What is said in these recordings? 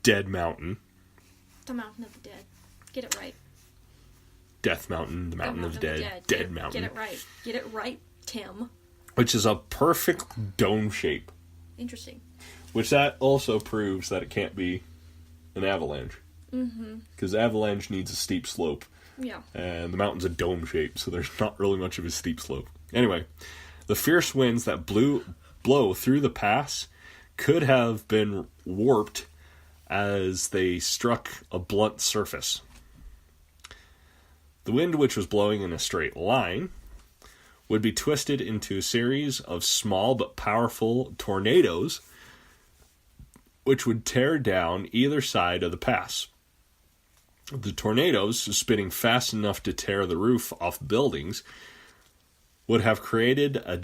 Dead Mountain. The Mountain of the Dead. Get it right. Death Mountain, the Mountain of the Dead. Dead Mountain. Get it right. Get it right, Tim. Which is a perfect dome shape. Interesting. Which that also proves that it can't be an avalanche. Mm-hmm. Because avalanche needs a steep slope. Yeah. And the mountain's a dome shape, so there's not really much of a steep slope. Anyway, the fierce winds that blow through the pass could have been warped as they struck a blunt surface. The wind, which was blowing in a straight line, would be twisted into a series of small but powerful tornadoes, which would tear down either side of the pass. The tornadoes, spinning fast enough to tear the roof off buildings, would have created a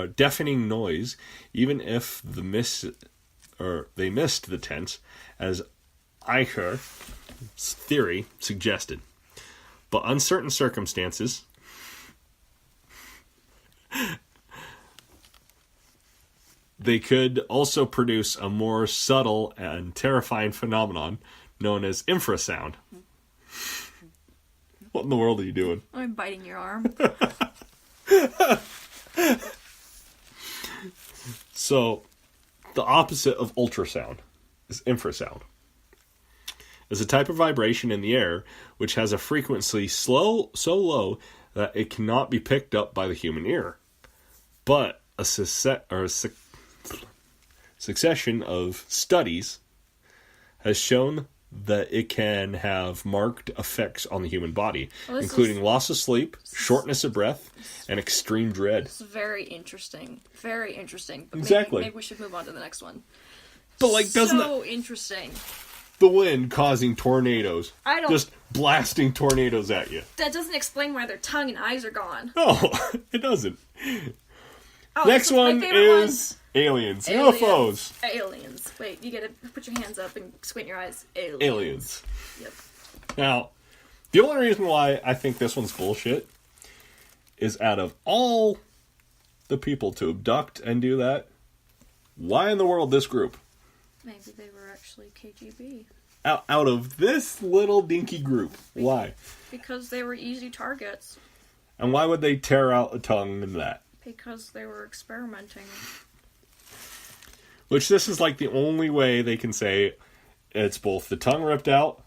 deafening noise, even if they missed the tents, as Eicher's theory suggested. But uncertain circumstances they could also produce a more subtle and terrifying phenomenon known as infrasound. What in the world are you doing? I'm biting your arm. So, the opposite of ultrasound is infrasound. It's a type of vibration in the air which has a frequency so low that it cannot be picked up by the human ear. But a succession of studies has shown that it can have marked effects on the human body, including loss of sleep, shortness of breath, and extreme dread. It's very interesting. Very interesting. But exactly. Maybe we should move on to the next one. But, like, doesn't so interesting. The wind causing tornadoes. I don't... Just blasting tornadoes at you. That doesn't explain why their tongue and eyes are gone. No, it doesn't. Oh, next one is aliens. UFOs. Aliens. Wait, you gotta put your hands up and squint your eyes. Aliens. Yep. Now, the only reason why I think this one's bullshit is out of all the people to abduct and do that, why in the world this group? Maybe they were actually KGB. Out of this little dinky group. Why? Because they were easy targets. And why would they tear out a tongue and that? Because they were experimenting. Which this is like the only way they can say it's both the tongue ripped out,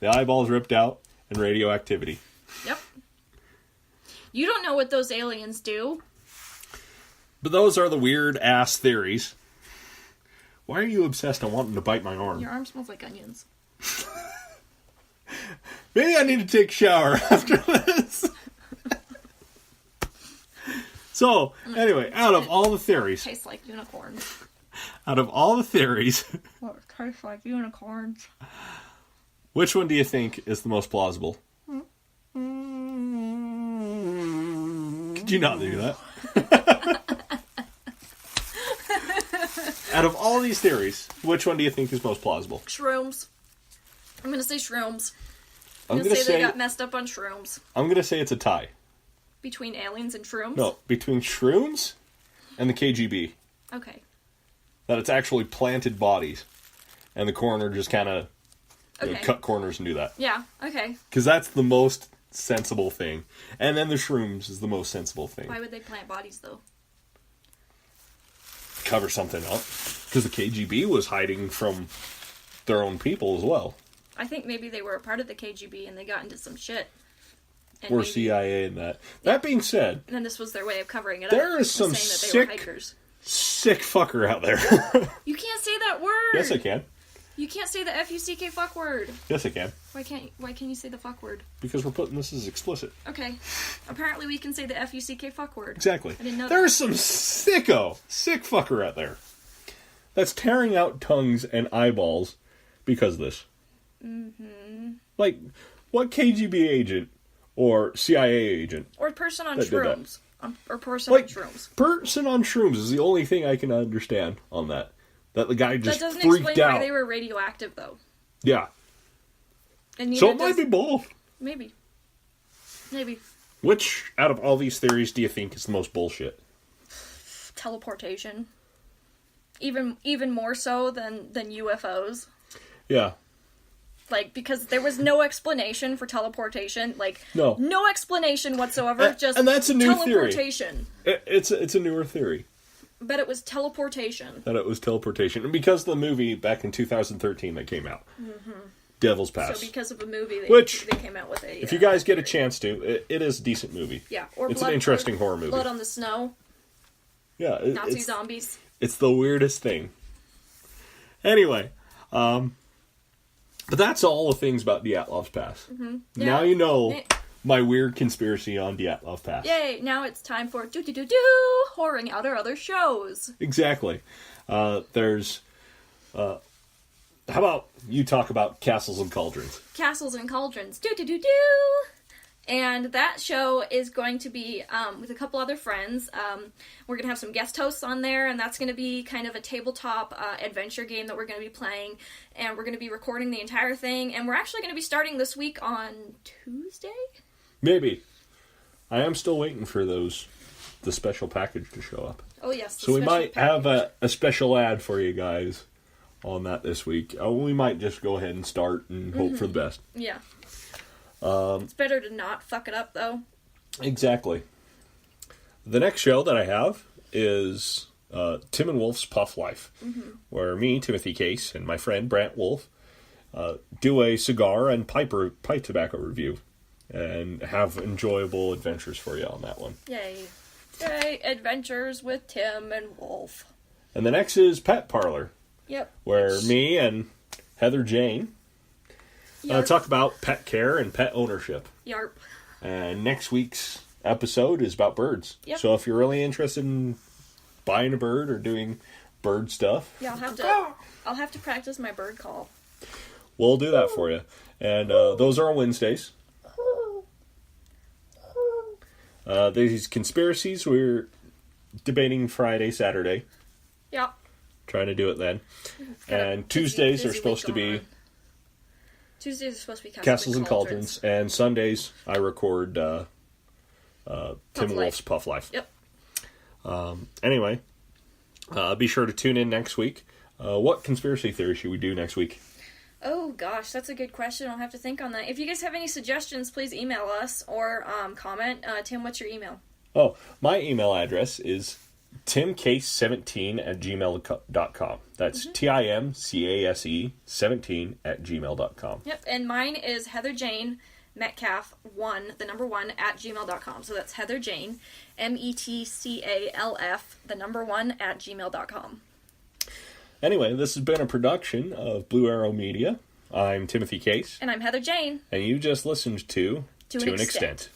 the eyeballs ripped out, and radioactivity. Yep. You don't know what those aliens do. But those are the weird ass theories. Why are you obsessed on wanting to bite my arm? Your arm smells like onions. Maybe I need to take a shower after this. So, anyway, out of all the theories... Tastes like unicorns. Out of all the theories... What tastes like unicorns? Which one do you think is the most plausible? Could you not do that? Out of all these theories, which one do you think is most plausible? Shrooms. I'm going to say shrooms. I'm going to say they got messed up on shrooms. I'm going to say it's a tie. Between aliens and shrooms? No, between shrooms and the KGB. Okay. That it's actually planted bodies. And the coroner just kind of cut corners and do that. Yeah, okay. Because that's the most sensible thing. And then the shrooms is the most sensible thing. Why would they plant bodies, though? Cover something up. Because the KGB was hiding from their own people as well. I think maybe they were a part of the KGB and they got into some shit. Or maybe, CIA and that. Yeah. That being said... And then this was their way of covering it up. There is some sick fucker out there. You can't say that word! Yes, I can. You can't say the F-U-C-K fuck word. Yes, I can. Why can't you say the fuck word? Because we're putting this as explicit. Okay. Apparently we can say the F-U-C-K fuck word. Exactly. I didn't know There's some sick fucker out there that's tearing out tongues and eyeballs because of this. Mm-hmm. Like, what KGB agent or CIA agent... Or person on shrooms. Or person on shrooms. Person on shrooms is the only thing I can understand on that. That the guy just freaked out. That doesn't explain why they were radioactive, though. Yeah. And so it might be both. Maybe. Which, out of all these theories, do you think is the most bullshit? Teleportation. Even more so than UFOs. Yeah. Like, because there was no explanation for teleportation. Like, no explanation whatsoever. And that's a new teleportation. Theory. It's a newer theory. But it was teleportation. That it was teleportation. And because of the movie back in 2013 that came out. Devil's Pass. So because of a movie they came out with a... If you guys get a chance to, it is a decent movie. Yeah. Or it's an interesting horror movie. Blood on the Snow. Yeah. Nazi zombies. It's the weirdest thing. Anyway, but that's all the things about Dyatlov's Pass. Yeah. Now you know my weird conspiracy on Dyatlov Pass. Yay! Now it's time for whoring out our other shows. Exactly. There's... how about you talk about Castles and Cauldrons? Castles and Cauldrons. And that show is going to be with a couple other friends. We're going to have some guest hosts on there, and that's going to be kind of a tabletop adventure game that we're going to be playing. And we're going to be recording the entire thing. And we're actually going to be starting this week on Tuesday? Maybe. I am still waiting for the special package to show up. Oh, yes. So we might have a special ad for you guys on that this week. We might just go ahead and start and hope for the best. Yeah. It's better to not fuck it up, though. Exactly. The next show that I have is Tim and Wolf's Puff Life, where me, Timothy Case, and my friend Brant Wolf do a cigar and pipe tobacco review and have enjoyable adventures for you on that one. Yay. Yay, adventures with Tim and Wolf. And the next is Pet Parlor. Yep. Where me and Heather Jane talk about pet care and pet ownership. Yarp. And next week's episode is about birds. Yep. So if you're really interested in buying a bird or doing bird stuff... Yeah, I'll have to practice my bird call. We'll do that for you. And those are on Wednesdays. These conspiracies, we're debating Friday, Saturday. Yeah. Trying to do it then. And Tuesdays are supposed to be... Tuesdays are supposed to be Castles and Cauldrons. And Sundays, I record Tim and Wolf's Puff Life. Yep. Anyway, be sure to tune in next week. What conspiracy theory should we do next week? Oh, gosh, that's a good question. I'll have to think on that. If you guys have any suggestions, please email us or comment. Tim, what's your email? Oh, my email address is timcase17@gmail.com. That's TIMCASE 17@gmail.com. Yep, and mine is Heather Jane Metcalf 1, the number 1, @gmail.com. So that's Heather Jane, METCALF, the number 1, @gmail.com. Anyway, this has been a production of Blue Arrow Media. I'm Timothy Case. And I'm Heather Jane. And you just listened to an extent.